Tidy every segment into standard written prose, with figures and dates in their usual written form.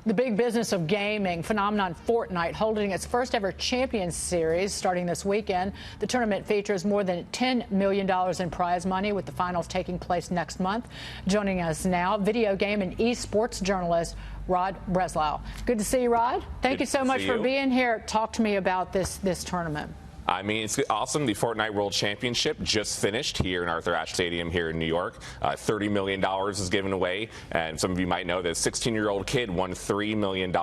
The big business of gaming phenomenon Fortnite holding its first ever Champions Series starting this weekend. The tournament features more than $10 million in prize money, with the finals taking place next month. Joining us now, video game and esports journalist Rod Breslau. Good to see you, Rod. Thank you so much for being here. Talk to me about this tournament. I mean, it's awesome. The Fortnite World Championship just finished here in Arthur Ashe Stadium here in New York. $30 million is given away. And some of you might know that a 16-year-old kid won $3 million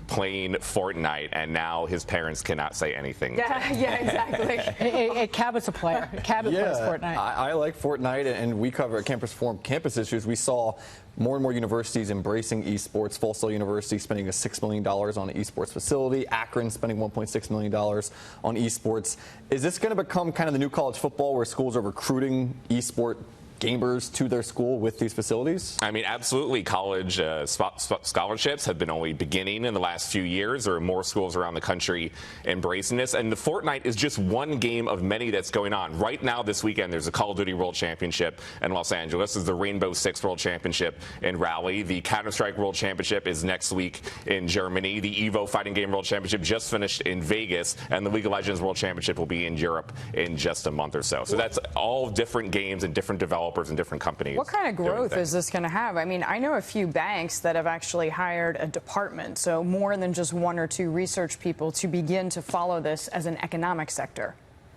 playing Fortnite. And now his parents cannot say anything. Yeah, exactly. Cabot's a player. Cabot plays Fortnite. I like Fortnite, and we cover at Campus Forum Campus Issues. We saw more and more universities embracing esports. Full Sail University spending $6 million on an esports facility. Akron spending $1.6 million on esports. Is this going to become kind of the new college football where schools are recruiting esport gamers to their school with these facilities? I mean, absolutely. College scholarships have been only beginning in the last few years. There are more schools around the country embracing this. And the Fortnite is just one game of many that's going on. Right now, this weekend, there's a Call of Duty World Championship in Los Angeles. There's the Rainbow Six World Championship in Raleigh. The Counter-Strike World Championship is next week in Germany. The Evo Fighting Game World Championship just finished in Vegas. And the League of Legends World Championship will be in Europe in just a month or so. So that's all different games and different developers and different companies. What kind of growth is this going to have? I mean, I know a few banks that have actually hired a department, so more than just one or two research people to begin to follow this as an economic sector.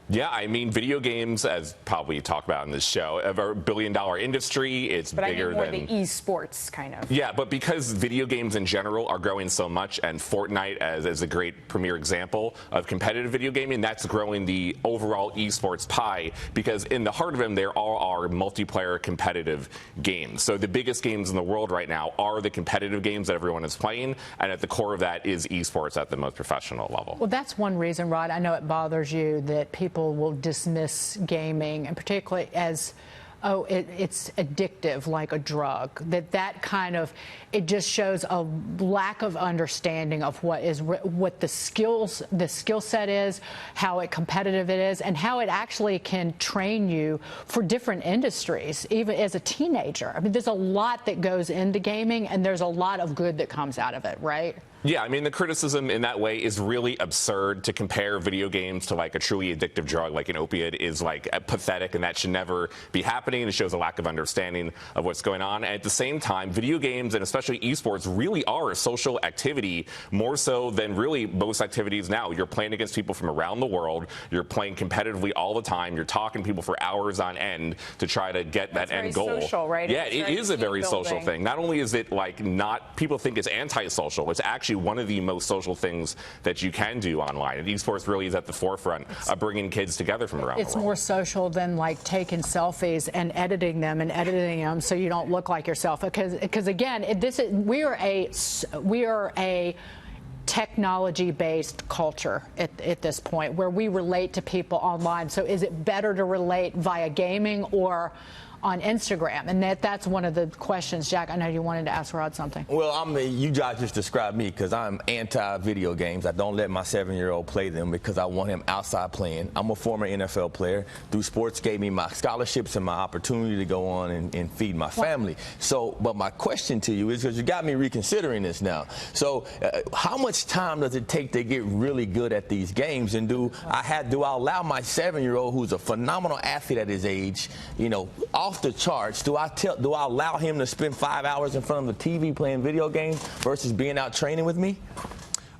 Yeah, I mean, video games, as probably talked about in this show, are a billion-dollar industry. It's bigger than the esports kind of. Yeah, but because video games in general are growing so much, and Fortnite as a great premier example of competitive video gaming, that's growing the overall esports pie. Because in the heart of them, there all are multiplayer competitive games. So the biggest games in the world right now are the competitive games that everyone is playing, and at the core of that is esports at the most professional level. Well, that's one reason, Rod. I know it bothers you that people will dismiss gaming, and particularly as, oh, it's addictive like a drug. That kind of, it just shows a lack of understanding of what the skill set is, how competitive it is, and how it actually can train you for different industries, even as a teenager. I mean, there's a lot that goes into gaming, and there's a lot of good that comes out of it, right? Yeah, I mean, the criticism in that way is really absurd. To compare video games to like a truly addictive drug like an opiate is like pathetic, and that should never be happening. It shows a lack of understanding of what's going on. And at the same time, video games and especially esports really are a social activity, more so than really most activities now. You're playing against people from around the world. You're playing competitively all the time. You're talking to people for hours on end to try to get that end goal. It's social, right? Yeah, it is a very social thing. Not only is it like not, people think it's anti-social, it's actually one of the most social things that you can do online. And esports really is at the forefront of bringing kids together from around the world. It's more social than like taking selfies and editing them so you don't look like yourself. Because again, we are a technology-based culture at this point where we relate to people online. So is it better to relate via gaming or on Instagram? And that's one of the questions. Jack, I know you wanted to ask Rod something. Well, you guys just described me because I'm anti-video games. I don't let my 7-year-old play them because I want him outside playing. I'm a former NFL player. Through sports gave me my scholarships and my opportunity to go on and feed my family. So, but my question to you is, because you got me reconsidering this now. So, how much time does it take to get really good at these games? And do I allow my 7-year-old, who's a phenomenal athlete at his age, off the charts, do I allow him to spend 5 hours in front of the TV playing video games versus being out training with me?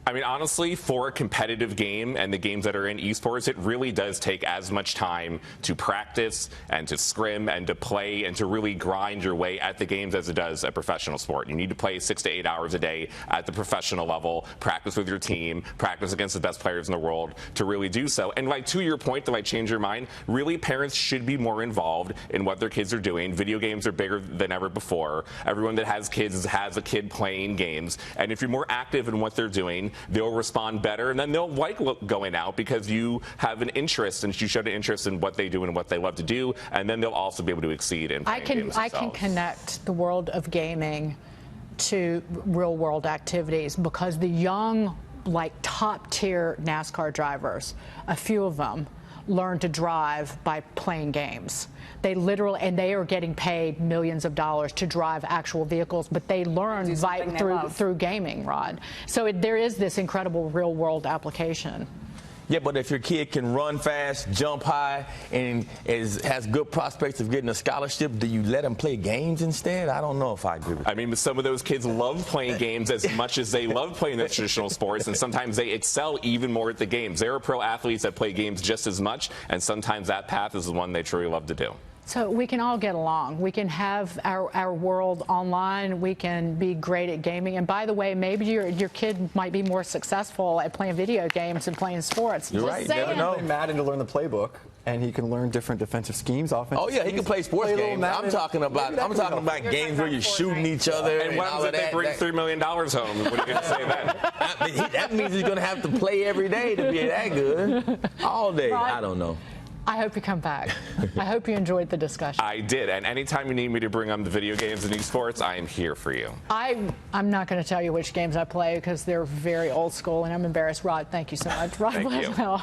I mean, honestly, for a competitive game and the games that are in esports, it really does take as much time to practice and to scrim and to play and to really grind your way at the games as it does a professional sport. You need to play 6 to 8 hours a day at the professional level, practice with your team, practice against the best players in the world to really do so. And like, to your point, to change your mind, really parents should be more involved in what their kids are doing. Video games are bigger than ever before. Everyone that has kids has a kid playing games. And if you're more active in what they're doing, they'll respond better, and then they'll like going out because you have an interest and you showed an interest in what they do and what they love to do, and then they'll also be able to exceed in playing games themselves. I can connect the world of gaming to real world activities because the young, like top tier NASCAR drivers, a few of them learn to drive by playing games. They literally, and they are getting paid millions of dollars to drive actual vehicles, but they learn through gaming, Rod. So there is this incredible real-world application. Yeah, but if your kid can run fast, jump high, and has good prospects of getting a scholarship, do you let them play games instead? I don't know if I agree with that. I mean, some of those kids love playing games as much as they love playing the traditional sports, and sometimes they excel even more at the games. There are pro athletes that play games just as much, and sometimes that path is the one they truly love to do. So we can all get along. We can have our world online. We can be great at gaming. And by the way, maybe your kid might be more successful at playing video games than playing sports. You're right. Never know. Play Madden to learn the playbook, and he can learn different defensive schemes, offensive. Oh yeah, he can play sports games. I'm talking about games where you're shooting each other. And what happens if they bring $3 million home? What are you going to say then? That means he's going to have to play every day to be that good. All day. Right. I don't know. I hope you come back. I hope you enjoyed the discussion. I did, and anytime you need me to bring on the video games and esports, I am here for you. I'm not going to tell you which games I play because they're very old school, and I'm embarrassed. Rod, thank you so much. Rod Breslau.